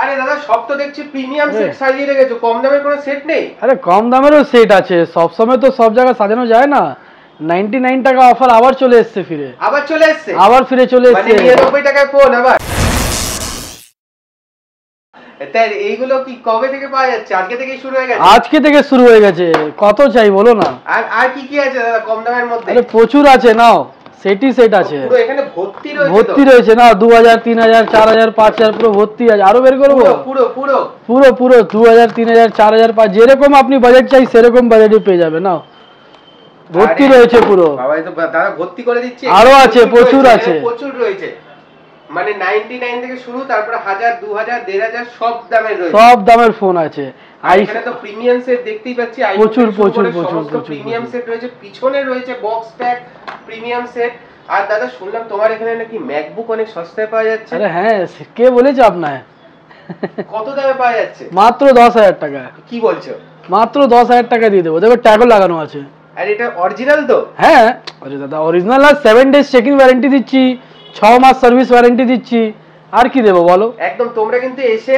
আরে দাদা সব তো দেখছি প্রিমিয়াম সেট সাজিয়ে রেখেছো, কম দামের কোনো সেট নেই? আরে কম দামেরও সেট আছে, সব সময় তো সব জায়গায় সাজানো যায় না। 99 টাকা অফার আবার চলে এসেছে ফিরে। আবার চলে এসেছে? আবার ফিরে চলে এসেছে। মানে 99 টাকায় ফোন আবার? তাই এইগুলো কি কবে থেকে পাওয়া যাচ্ছে? আজকে থেকেই শুরু হয়ে গেছে? আজকে থেকে শুরু হয়ে গেছে। কত চাই বলো না? আর কি কি আছে দাদা কম দামের মধ্যে? আরে প্রচুর আছে, নাও সেটই সেট আছে। পুরো এখানে ভর্তি রয়েছে? ভর্তি রয়েছে, না 2000 3000 4000 5000 পুরো ভর্তি আছে। আরো বের করবো? পুরো পুরো পুরো পুরো 2000 3000 4000 5 যেরকম আপনি বাজেট চাই সেরকম বাজেটে পেয়ে যাবে। নাও ভর্তি রয়েছে পুরো। বাবা এই তো দাদা ভর্তি করে দিচ্ছে। আরো আছে, প্রচুর আছে, প্রচুর রয়েছে। মানে 99 থেকে শুরু, তারপর 1000 2000 1500 সব দামের রয়েছে। সব দামের ফোন আছে। এখানে তো প্রিমিয়াম সেট দেখতেই পাচ্ছি, প্রচুর প্রচুর প্রচুর প্রিমিয়াম সেট রয়েছে। পিছনে রয়েছে বক্স প্যাক প্রিমিয়াম সেট। আর দাদা শুনলাম তোমার এখানে নাকি ম্যাকবুক অনেক সস্তায় পাওয়া যাচ্ছে। আরে হ্যাঁ, কে বলেছে আপনার? কত দামে পাওয়া যাচ্ছে? মাত্র 10000 টাকা। কি বলছো? মাত্র 10000 টাকা দিয়ে দেবো। দেখো ট্যাগও লাগানো আছে। আর এটা অরিজিনাল তো? হ্যাঁ আরে দাদা অরিজিনাল। আর 7 ডেজ চেকিং ওয়ারেন্টি দিচ্ছি, 6 মাস সার্ভিস ওয়ারেন্টি দিচ্ছি। আর কি দেবো বলো? একদম তোমরা কিন্তু এসে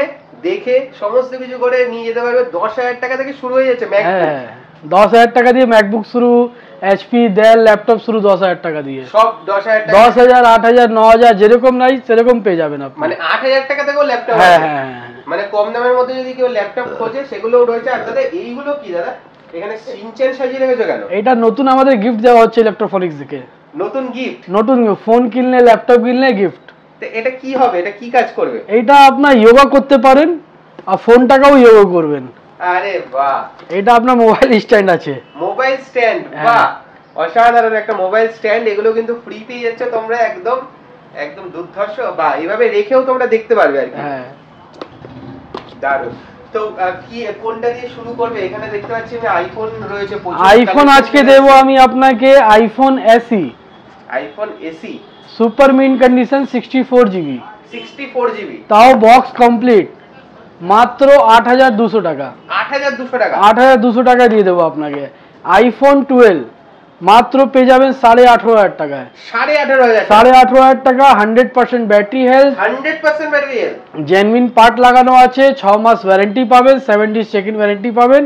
দেখে সমস্ত কিছু করে নিয়ে যেতে পারবে। 10000 টাকা থেকে শুরু হয়ে যাচ্ছে ম্যাকবুক। হ্যাঁ 10000 টাকা দিয়ে ম্যাকবুক শুরু, এইচপি ডেল ল্যাপটপ শুরু 10000 টাকা দিয়ে। সব 10000 টাকা? 10000 8000 9000 যেরকম নাই সেরকম পেয়ে যাবেন আপনি। মানে 8000 টাকা থেকেও ল্যাপটপ? হ্যাঁ হ্যাঁ। মানে কম দামের মধ্যে যদি কেউ ল্যাপটপ খোঁজে সেগুলোও রয়েছে। আর দাদা এইগুলো কি দাদা এখানে সিনচেন সাজিয়ে রেখেছো কেন? এটা নতুন আমাদের গিফট দেওয়া হচ্ছে ইলেকট্রনিক্স থেকে। নতুন গিফট? নতুন ফোন কিনলে ল্যাপটপ কিনলে গিফট। তো এটা কি হবে? এটা কি কাজ করবে? এটা আপনার যোগা করতে পারেন আর ফোনটাকেও যোগা করবেন। আরে বাহ, এটা আপনার মোবাইল স্ট্যান্ড আছে। Mobile stand? বাহ অসাধারণ একটা মোবাইল স্ট্যান্ড। এগুলো কিন্তু ফ্রি পেয়ে যাচ্ছে তোমরা, একদম একদম দুর্ধর্ষ। বা এইভাবে রেখেও তোমরা দেখতে পারবে আর কি। হ্যাঁ দারুণ। তো কি কোনটা দিয়ে শুরু করবে? এখানে দেখতে পাচ্ছি আমি আইফোন রয়েছে প্রচুর। আইফোন আজকে দেব আমি আপনাকে iPhone AC. IPhone AC super mint condition 64 GB. 64 GB? তাও বক্স কমপ্লিট, মাত্র 8200 টাকা। 8200 টাকা? 8200 টাকা দিয়ে দেবো আপনাকে। আইফোন 12 মাত্র পেয়ে যাবেন 18500 টাকায়। 18500? 18500 টাকা। 100% battery health. 100% battery health, genuine part লাগানো আছে, 6 মাস ওয়ারেন্টি পাবেন, 7 ডেজ চেক-ইন ওয়ারেন্টি পাবেন,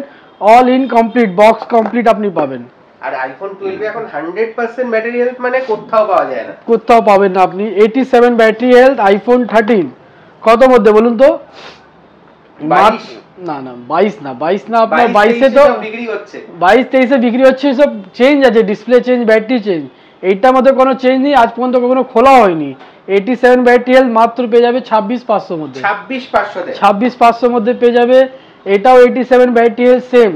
all in complete box complete আপনি পাবেন। আর আইফোন 12 এখন 100% ব্যাটারি হেলথ মানে কোথাও পাওয়া যায় না? কোথাও পাবেন না আপনি। 87 ব্যাটারি হেলথ। আইফোন 13 কত মধ্যে বলুন তো? 22? না না 22 না, 22 না, আপনার 22 এ তো বিক্রি হচ্ছে। 22 23 এ বিক্রি হচ্ছে। সব চেঞ্জ আছে, ডিসপ্লে চেঞ্জ, ব্যাটারি চেঞ্জ। এইটার মধ্যে কোনো চেঞ্জ নেই, আজ পর্যন্ত কখনো খোলা হয়নি। 87 ব্যাটারি হেলথ মাত্র পেয়ে যাবে 26500 মধ্যে। 26500 তে? 26500 মধ্যে পেয়ে যাবে। এটাও 87 ব্যাটারি হেলথ সেম,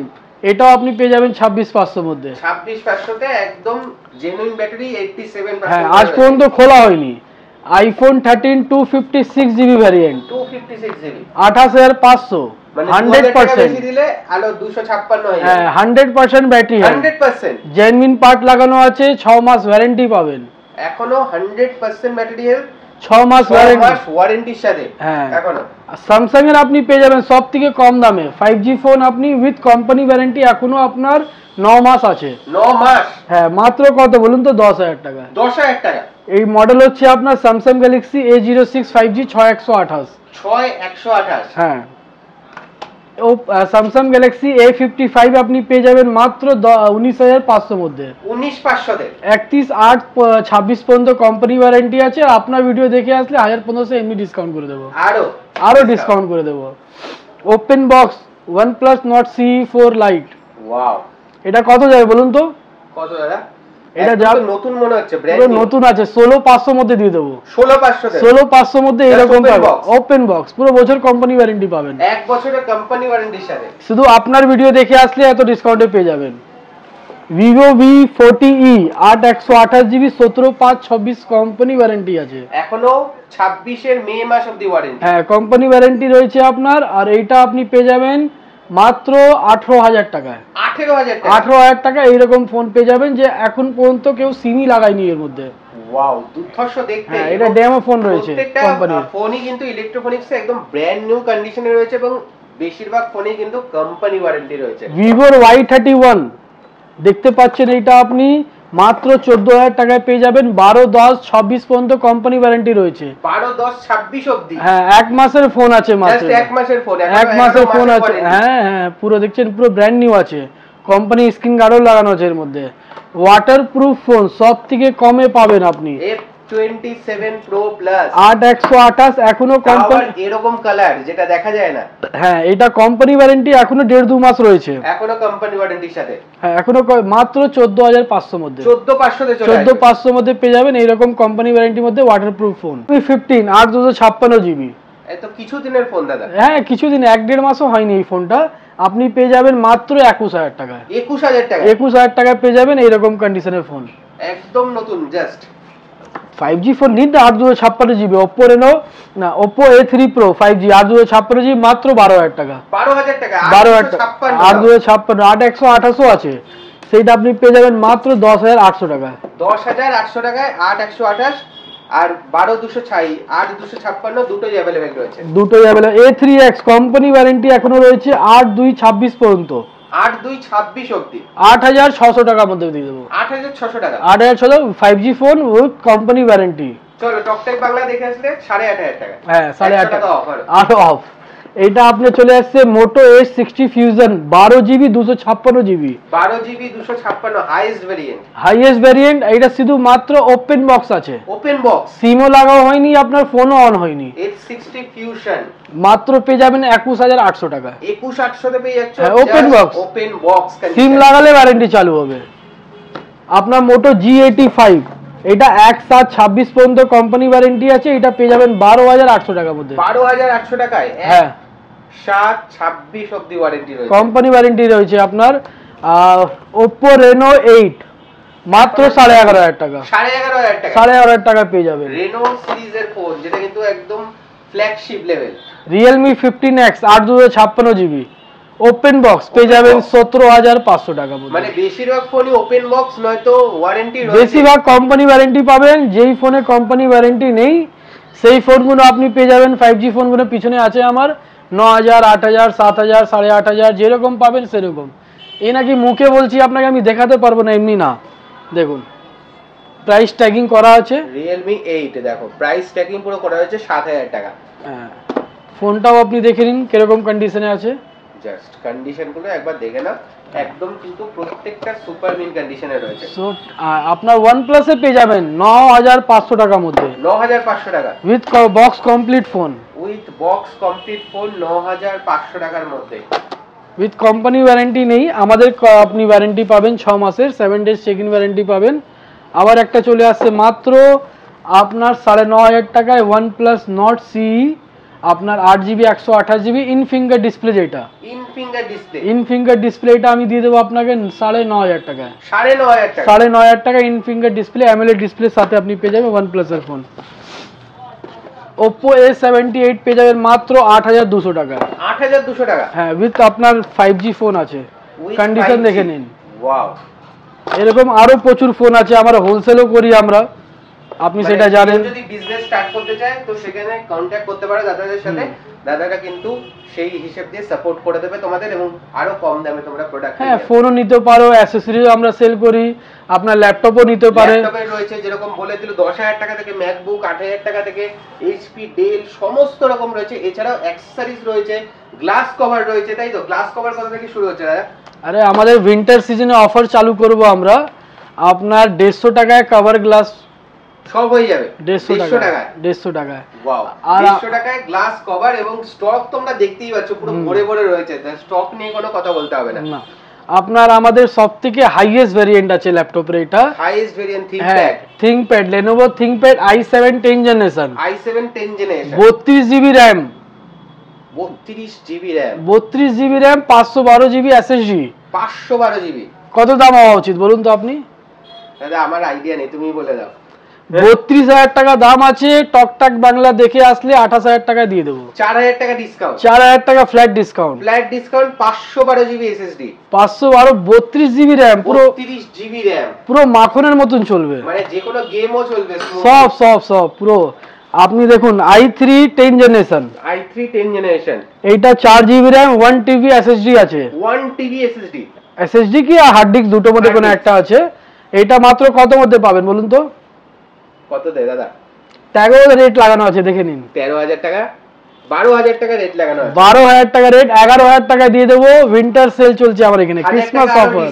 এটাও আপনি পেয়ে যাবেন 26500 মধ্যে। 26500 তে একদম জেনুইন ব্যাটারি 87%। হ্যাঁ আজ পর্যন্ত খোলা হয়নি। IPhone 13 256 GB variant, 256 GB, 28500। মানে 100% বেশি দিলে আলো 256 হয়। হ্যাঁ 100% ব্যাটারি হেলথ, 100% জেনুইন পার্ট লাগানো আছে, 6 মাস ওয়ারেন্টি পাবেন। এখনো 100% ব্যাটারি হেলথ, 6 মাস ওয়ারেন্টির সাথে। হ্যাঁ এখনো স্যামসাং এর আপনি পেয়ে যাবেন সবথেকে কম দামে 5G ফোন আপনি উইথ কোম্পানি ওয়ারেন্টি, এখনো আপনার 9 মাস আছে। 9 মাস? হ্যাঁ মাত্র কত বলুন তো? 10000 টাকা। 10000 টাকা? এই মডেল হচ্ছে আপনার স্যামসাং গ্যালাক্সি A06 5G 6128। 6128? হ্যাঁ ও স্যামসাং গ্যালাক্সি A55 আপনি পেয়ে যাবেন মাত্র 19500 মধ্যে। 19500 তে? 31/8/26 পর্যন্ত কোম্পানি ওয়ারেন্টি আছে। আর আপনার ভিডিও দেখে আসলে 1500 এমনি ডিসকাউন্ট করে দেবো। আরো ডিসকাউন্ট করে দেবো। Open box OnePlus Nord CE4 Lite। Wow, এটা কত যাবে বলুন তো? কত দাদা? এটা যাবে নতুন মনে হচ্ছে, ব্র্যান্ড নিউ। নতুন আছে, 16500 মধ্যে দিয়ে দেবো। 16500 তে? 16500 মধ্যে এরকম পাবেন। ওপেন বক্স পুরো বছর কোম্পানি ওয়ারেন্টি পাবেন, 1 বছরের কোম্পানি ওয়ারেন্টির সাথে। শুধু আপনার ভিডিও দেখে আসলে এত ডিসকাউন্টে পেয়ে যাবেন। Vivo V40e 8128 GB 17/5/26 company warranty আছে। এখনো 26 এর মে মাস অবধি ওয়ারেন্টি? হ্যাঁ কোম্পানি ওয়ারেন্টি রয়েছে আপনার। আর এইটা আপনি পেয়ে যাবেন মাত্র 18000 টাকায়। 18000 টাকা? 18000 টাকা এইরকম ফোন পেয়ে যাবেন যে এখন পর্যন্ত কেউ সিমই লাগায়নি এর মধ্যে। ওয়াও, দুর্ধর্ষ দেখতে। হ্যাঁ এটা ডেমো ফোন রয়েছে কোম্পানির। ফোনই কিন্তু ইলেকট্রনিক্সে একদম ব্র্যান্ড নিউ কন্ডিশনে রয়েছে এবং বেশিরভাগ ফোনই কিন্তু কোম্পানি ওয়ারেন্টি রয়েছে। Vivo Y31 দেখতে পাচ্ছেন, এটা আপনি মাত্র 14,000 টাকায় পেয়ে যাবেন। 12, 10, 26 পর্যন্ত কোম্পানি ওয়ারেন্টি রয়েছে। 12, 10, 26 অবধি। হ্যাঁ, 1 মাসের ফোন আছে মাত্র। জাস্ট 1 মাসের ফোন। 1 মাসের ফোন আছে। হ্যাঁ হ্যাঁ, পুরো দেখছেন পুরো ব্র্যান্ড নিউ আছে। কোম্পানি স্ক্রিন গার্ডও লাগানো আছে এর মধ্যে। ওয়াটারপ্রুফ ফোন সব থেকে কমে পাবেন আপনি। F27 Pro Plus 8128 এখনো কোম্পানি এরকম কালার যেটা দেখা যায় না। হ্যাঁ, এটা কোম্পানি ওয়ারেন্টি এখনো 1.5-2 মাস রয়েছে। এখনো কোম্পানি ওয়ারেন্টির সাথে। হ্যাঁ, এখনো মাত্র 14,500 মধ্যে। 14,500 তে চলে আসবে। 14,500 মধ্যে পেয়ে যাবেন এইরকম কোম্পানি ওয়ারেন্টির মধ্যে ওয়াটারপ্রুফ ফোন। 15 8 জিবি। এত কিছুদিনের ফোন দাদা। হ্যাঁ, কিছুদিন 1-1.5 মাসও হয়নি এই ফোনটা। আপনি পেয়ে যাবেন মাত্র 21,000 টাকায়। 21,000 টাকা। 21,000 টাকায় পেয়ে যাবেন এইরকম কন্ডিশনের ফোন। একদম নতুন জাস্ট। 5G ফোন নিন 8 জিবি। Oppo Reno না Oppo A3 Pro 5G 8 GB মাত্র 12,000 টাকা। 12,000 টাকা। 8 128 আছে, সেইটা আপনি পেয়ে যাবেন মাত্র 10,800 টাকা। 10,800 টাকায় 8 128 আর 8 256 দুটোই अवेलेबल রয়েছে। দুটোই अवेलेबल। A3X কোম্পানি ওয়ারেন্টি এখনো রয়েছে 8/2/26 পর্যন্ত। 8/2/26 অবধি 8,600 টাকার মধ্যে দিয়ে দেবো। 8,600 টাকা। 8,600 5G phone with company warranty. চলো টকটেক বাংলা দেখে আসলে 8,500 টাকা। হ্যাঁ, 8,500 টাকা অফার। আরো অফ। এটা আপনি চলে আসছে Moto H60 Fusion 12 GB 256 GB. 12 GB 256 highest variant. Highest variant. এটা শুধু মাত্র ওপেন বক্স আছে। Open box. সিমও লাগাও হয়নি, আপনার ফোনও অন হয়নি। H60 Fusion মাত্র পেয়ে যাবেন 21,800 টাকা। 21,800 তে পেয়ে যাচ্ছ। Open box. ওপেন বক্স সিম লাগালে ওয়ারেন্টি চালু হবে। আপনার Moto G85 এটা 1/7/26 পর্যন্ত কোম্পানি ওয়ারেন্টি আছে। এটা পেয়ে যাবেন 12,800 টাকার মধ্যে। 12,800 টাকায়। হ্যাঁ, 7/26 অবধি ওয়ারেন্টি রয়েছে। কোম্পানি ওয়ারেন্টি রয়েছে আপনার। Oppo Reno 8 মাত্র 11,500 টাকা। 11,500 টাকা। 11,500 টাকা পেয়ে যাবেন। Reno সিরিজের ফোন যেটা কিন্তু একদম flagship level. Realme 15X 8/256 GB open box পেয়ে যাবেন 17,500 টাকা মধ্যে। মানে বেশিরভাগ ফোনই ওপেন বক্স নয়তো ওয়ারেন্টি রয়েছে। বেশিরভাগ কোম্পানি ওয়ারেন্টি পাবেন। যেই ফোনে কোম্পানি ওয়ারেন্টি নেই সেই ফোনগুলো আপনি পেয়ে যাবেন। 5G ফোনগুলো পিছনে আছে আমার 9,000 8,000 7,000 8,500 যেরকম পাবেন সেরকম। এই নাকি মুখে বলছি আপনাকে, আমি দেখাতে পারবো না, এমনি না। দেখুন প্রাইস ট্যাগিং করা আছে। Realme 8 দেখো প্রাইস ট্যাগিং পুরো করা হয়েছে 7,000 টাকা। হ্যাঁ, ফোনটাও আপনি দেখে নিন কিরকম কন্ডিশনে আছে। জাস্ট কন্ডিশন গুলো একবার দেখে নাও। একদম কিন্তু প্রত্যেকটা সুপার মিন কন্ডিশনে রয়েছে। সো আপনার OnePlus এ পেয়ে যাবেন 9,500 টাকার মধ্যে। 9,500 টাকা with box complete phone. With box complete phone 9,500 টাকার মধ্যে। উইথ কোম্পানি ওয়ারেন্টি নেই আমাদের। আপনি ওয়ারেন্টি পাবেন 6 মাসের, 7 ডেজ চেক ইন ওয়ারেন্টি পাবেন। আবার একটা চলে আসছে মাত্র আপনার 9,500 টাকায় OnePlus Nord CE আপনার 8GB 128GB in finger display. যেটা ইন ফিঙ্গার ডিসপ্লে এটা আমি দিয়ে দেবো আপনাকে 9,500 টাকায়। 9,500 টাকা। 9,500 টাকা ইন ফিঙ্গার ডিসপ্লে AMOLED ডিসপ্লের সাথে আপনি পেয়ে যাবেন OnePlus এর ফোন। Oppo A78 পেয়ে যাবেন মাত্র 8,200 টাকায়। 8,200 টাকা। হ্যাঁ, উইথ আপনার 5G ফোন আছে। কন্ডিশন দেখে নিন। ওয়াও, এরকম আরো প্রচুর ফোন আছে। আমরা হোলসেলও করি আমরা, আপনি সেটা জানেন। যদি বিজনেস স্টার্ট করতে চায় তো সেখানে কন্টাক্ট করতে পারো দাদাদের সাথে। দাদারা কিন্তু সেই হিসাব দিয়ে সাপোর্ট করে দেবে তোমাদের এবং আরো কম দামে তোমরা প্রোডাক্ট। হ্যাঁ, ফোনও নিতে পারো, অ্যাকসেসরিও আমরা সেল করি। আপনার ল্যাপটপও নিতে পারে। ল্যাপটপে রয়েছে যেরকম বলে দিল 10,000 টাকা থেকে ম্যাকবুক, 8,000 টাকা থেকে HP ডেল সমস্ত রকম রয়েছে। এছাড়াও অ্যাকসেসরিজ রয়েছে, গ্লাস কভার রয়েছে, তাই তো? গ্লাস কভার কত থেকে শুরু হচ্ছে দাদা? আরে আমাদের উইন্টার সিজনে অফার চালু করব আমরা। আপনার 150 টাকায় কভার গ্লাস সব হয়ে যাবে। 150 টাকায়। 150 টাকায়। ওয়াও, 150 টাকায় গ্লাস কভার এবং স্টক তোমরা দেখতেই পাচ্ছ পুরো ভরে ভরে রয়েছে। স্টক নিয়ে কোনো কথা বলতে হবে না। না, আপনার আমাদের সবথেকে হাইয়েস্ট ভেরিয়েন্ট আছে ল্যাপটপের। এটা highest variant ThinkPad। ThinkPad Lenovo ThinkPad i7 10 generation. i7 10 generation. 32GB RAM। 32GB RAM। 32GB RAM 512GB SSD। 512GB। কত দাম হওয়া উচিত বলুন তো আপনি? দাদা আমার আইডিয়া নেই, তুমি বলে দাও। 32,000 টাকা দাম আছে। টকটাক বাংলা দেখে আসলে 28,000 টাকা দিয়ে দেবো। 4,000 টাকা ডিসকাউন্ট। 4,000 টাকা flat discount. Flat discount. 512GB SSD। 512 32GB RAM। পুরো 32GB RAM। পুরো মাখনের মতন চলবে। মানে যে কোনো গেমও চলবে। সব পুরো। আপনি দেখুন i3 10 জেনারেশন। i3 10 generation. এইটা 4GB RAM 1TB SSD আছে। 1TB SSD। SSD কি আর হার্ড ডিস্ক দুটোর মধ্যে কোনো একটা আছে। এটা মাত্র কত মধ্যে পাবেন বলুন তো? কত দেয় দাদা? ট্যাগও রেট লাগানো আছে, দেখে নিন। 13,000 টাকা, 12,000 টাকা রেট লাগানো আছে। 12,000 টাকা রেট, 11,000 টাকা দিয়ে দেবো। উইন্টার সেল চলছে আমার এখানে, ক্রিসমাস অফার,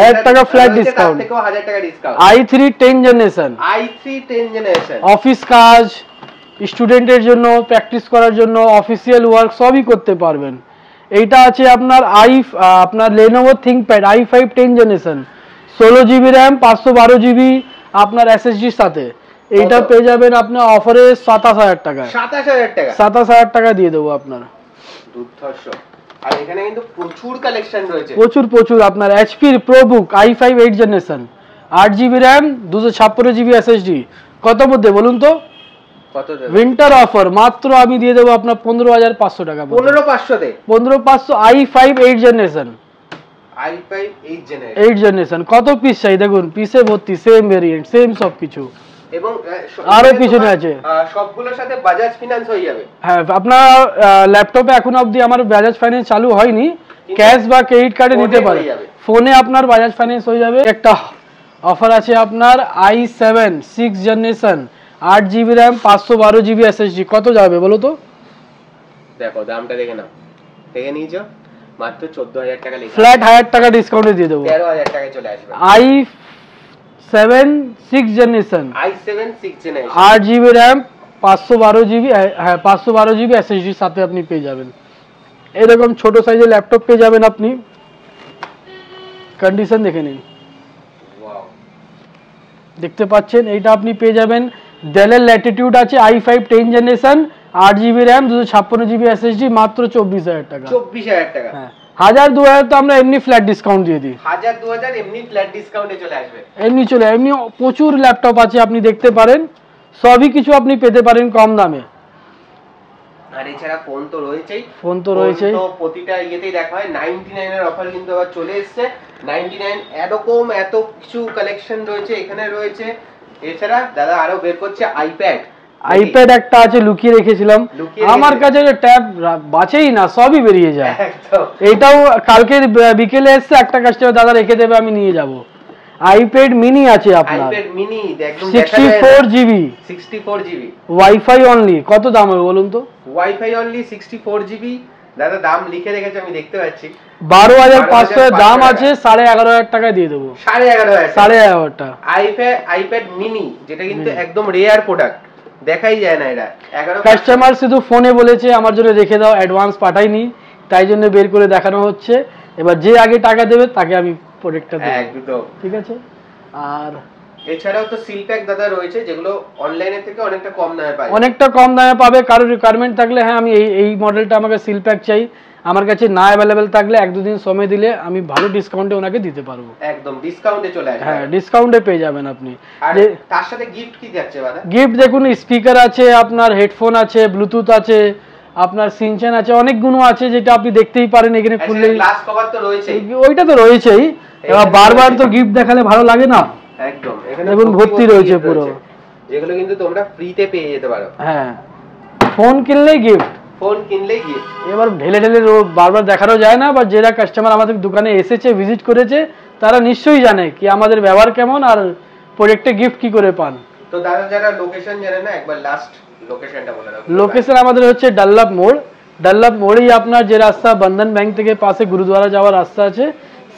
1000 টাকা ফ্ল্যাট ডিসকাউন্ট। তার থেকেও 1000 টাকা discount. i3 10 generation, i3 10 generation, office কাজ, স্টুডেন্টের জন্য, প্র্যাকটিস করার জন্য, অফিসিয়াল ওয়ার্ক সবই করতে পারবেন। এইটা আছে আপনার আপনার Lenovo ThinkPad i5 10 generation, 16 GB RAM, 512 GB আপনার এসএসডির সাথে। এইটা পেয়ে যাবেন আপনার অফারে 27,000 টাকা। 27,000 টাকা, 27,000 টাকা দিয়ে দেবো আপনার। দুর্ধর্ষ। আর এখানে কিন্তু প্রচুর কালেকশন রয়েছে, প্রচুর আপনার HP ProBook i5 8 generation, 8 GB RAM, 256 GB SSD. কত মধ্যে বলুন তো? কত দেবে? উইন্টার অফার মাত্র আমি দিয়ে দেবো আপনার 15,500 টাকা। 15,500 দে? 15,500 i5 8 জেনারেশন, i5 8 জেনারেশন। কত পিস চাই দেখুন, পিসে ভর্তি, সেম ভেরিয়েন্ট, সেম সবকিছু। এবং আরো পিছনে আছে, সবগুলোর সাথে বাজাজ ফিনান্স হয়ে যাবে। হ্যাঁ, আপনার ল্যাপটপে এখন অবধি আমার বাজাজ ফাইন্যান্স চালু হয়নি, ক্যাশ বা ক্রেডিট কার্ডে নিতে পারে। ফোনে আপনার বাজাজ ফাইন্যান্স হয়ে যাবে। একটা অফার আছে আপনার i7 6 generation, 8 GB RAM, 512 GB SSD. কত যাবে বলো তো? দেখো দামটা দেখে নাও, দেখে নিয়েছো, মাত্র 14,000 টাকা লেখা, ফ্ল্যাট 1000 টাকা ডিসকাউন্টে দিয়ে দেবো। 13,000 টাকায় চলে আসবে। i7 6 generation, i7 6 generation, 8 GB RAM, 512 GB, হ্যাঁ 512 জিবি এসএসডির সাথে আপনি পেয়ে যাবেন। এরকম ছোট সাইজের ল্যাপটপ পেয়ে যাবেন আপনি। কন্ডিশন দেখে নিন, ওয়াও, দেখতে পাচ্ছেন। এইটা আপনি পেয়ে যাবেন। ডেলের ল্যাটিটিউড আছে i5 10 generation, 8 GB RAM, 256 GB SSD, মাত্র 24,000 টাকা। 24,000 টাকা। হ্যাঁ, 1000-2000 তো আমরা এমনি ফ্ল্যাট ডিসকাউন্ট দিয়ে দিই। 1000-2000 এমনি ফ্ল্যাট ডিসকাউন্টে চলে আসবে। এমনি প্রচুর ল্যাপটপ আছে, আপনি দেখতে পারেন, সবই কিছু আপনি পেতে পারেন কম দামে। আর এছাড়া ফোন তো রয়েছেই, তো প্রতিটা ইয়েতেই দেখা হয়। 99 এর অফার কিন্তু আবার চলে এসেছে। 99 এরকম এত কিছু কালেকশন রয়েছে এখানে রয়েছে। এছাড়া দাদা আরো বের করছে আইপ্যাড একটা আছে, লুকিয়ে রেখেছিলাম আমার কাছে, ট্যাব বাঁচেই না, সবই বেরিয়ে যায়। এটাও কালকে বিকেলে এসছে, একটা কাস্টমার দাদা রেখে দেবে, আমি নিয়ে যাব। আইপ্যাড মিনি আছে আপনার, আইপ্যাড মিনি একদম 64 জিবি, 64 জিবি, ওয়াইফাই অনলি। কত দাম হবে বলুন তো? Wifi only 64 GB. দাদা দাম লিখে রেখেছে, আমি দেখতে পাচ্ছি। 12,500 এর দাম আছে, 11,500 টাকা দিয়ে দেবো। 11,500 টাকা আইপ্যাড মিনি, যেটা কিন্তু একদম রেয়ার প্রোডাক্ট, দেখাই যায় না এটা। কাস্টমার শুধু ফোনে বলেছে আমার জন্য রেখে দাও, অ্যাডভান্স পাঠাইনি, তাই জন্য বের করে দেখানো হচ্ছে। এবার যে আগে টাকা দেবে তাকে আমি প্রোডাক্টটা দেব। একদম ঠিক আছে। আর এছাড়াও তো সিল প্যাক দাদা রয়েছে, যেগুলো অনলাইনে থেকে অনেকটা কম দামে পাবে। অনেকটা কম দামে পাবে। কারোর রিকোয়ারমেন্ট থাকলে, হ্যাঁ আমি এই মডেলটা আমাকে সিল প্যাক চাই, আমার কাছে না অ্যাভেলেবেল থাকলে 1-2 দিন সময় দিলে আমি ভালো ডিসকাউন্টে ওনাকে দিতে পারবো। একদম ডিসকাউন্টে চলে আসবে। হ্যাঁ, ডিসকাউন্টে পেয়ে যাবেন আপনি। আর তার সাথে গিফট কি যাচ্ছে দাদা? গিফট দেখুন, স্পিকার আছে আপনার, হেডফোন আছে, ব্লুটুথ আছে আপনার, সিনচেন আছে, অনেকগুলো আছে, যেটা আপনি দেখতেই পারেন এখানে খুললে। গ্লাস কভার তো রয়েছেই, ওইটা তো রয়েছেই। এবার বারবার তো গিফট দেখালে ভালো লাগে না। একদম, এখানে দেখুন ভর্তি রয়েছে পুরো, যেগুলো কিন্তু তোমরা ফ্রিতে পেয়ে যেতে পারো। হ্যাঁ, ফোন কিনলেই গিফট, এবার ঢেলে বারবার দেখানো যায় না। বা যারা কাস্টমার আমাদের দোকানে এসেছে, ভিজিট করেছে, তারা নিশ্চয়ই জানে কি আমাদের ব্যবহার কেমন আর প্রোডাক্টে গিফট কি করে পান। তো দাদা যারা লোকেশন জানে না, একবার লাস্ট লোকেশনটা বলে দাও। লোকেশন আমাদের হচ্ছে ডাল্লাভ মোড়েই আপনার যে রাস্তা বন্ধন ব্যাংক থেকে পাশে গুরুদ্বারা যাওয়ার রাস্তা আছে,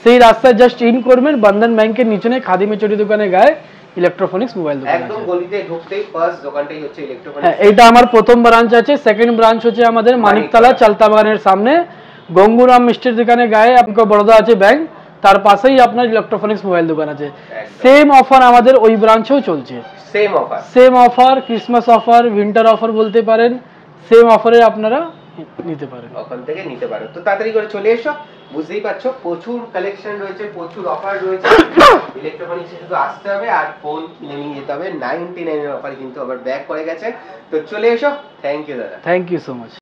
সেই রাস্তায় জাস্ট ইন করবেন, বন্ধন ব্যাংকের নিচে খাদিমে চটি দোকানে গায়ে ইলেকট্রনিক্স মোবাইল দোকান আছে। একদম গলিতে ঢুকতেই ফার্স্ট দোকানটাই হচ্ছে ইলেকট্রনিক্স। হ্যাঁ, এটা আমার প্রথম ব্রাঞ্চ আছে। সেকেন্ড ব্রাঞ্চ হচ্ছে আমাদের মানিকতলা চালতা বাগানের সামনে গঙ্গুরাম মিষ্টির দোকানে গায়ে আপনার বড়দা আছে ব্যাংক, তার পাশেই আপনার ইলেকট্রনিক্স মোবাইল দোকান আছে। সেম অফার আমাদের ওই ব্রাঞ্চেও চলছে। Same offer, Christmas offer, winter offer বলতে পারেন, সেম অফারে আপনারা নিতে পারেন, ওখান থেকে নিতে পারো। তো তাড়াতাড়ি করে চলে এসো, বুঝতেই পারছো প্রচুর কালেকশন রয়েছে, প্রচুর অফার রয়েছে। ইলেকট্রনিক্সে শুধু আসতে হবে আর ফোন কিনে নিয়ে যেতে হবে। 99 এর অফার কিন্তু আবার ব্যাক করে গেছে। তো চলে এসো। থ্যাংক ইউ দাদা, থ্যাংক ইউ সো মাচ।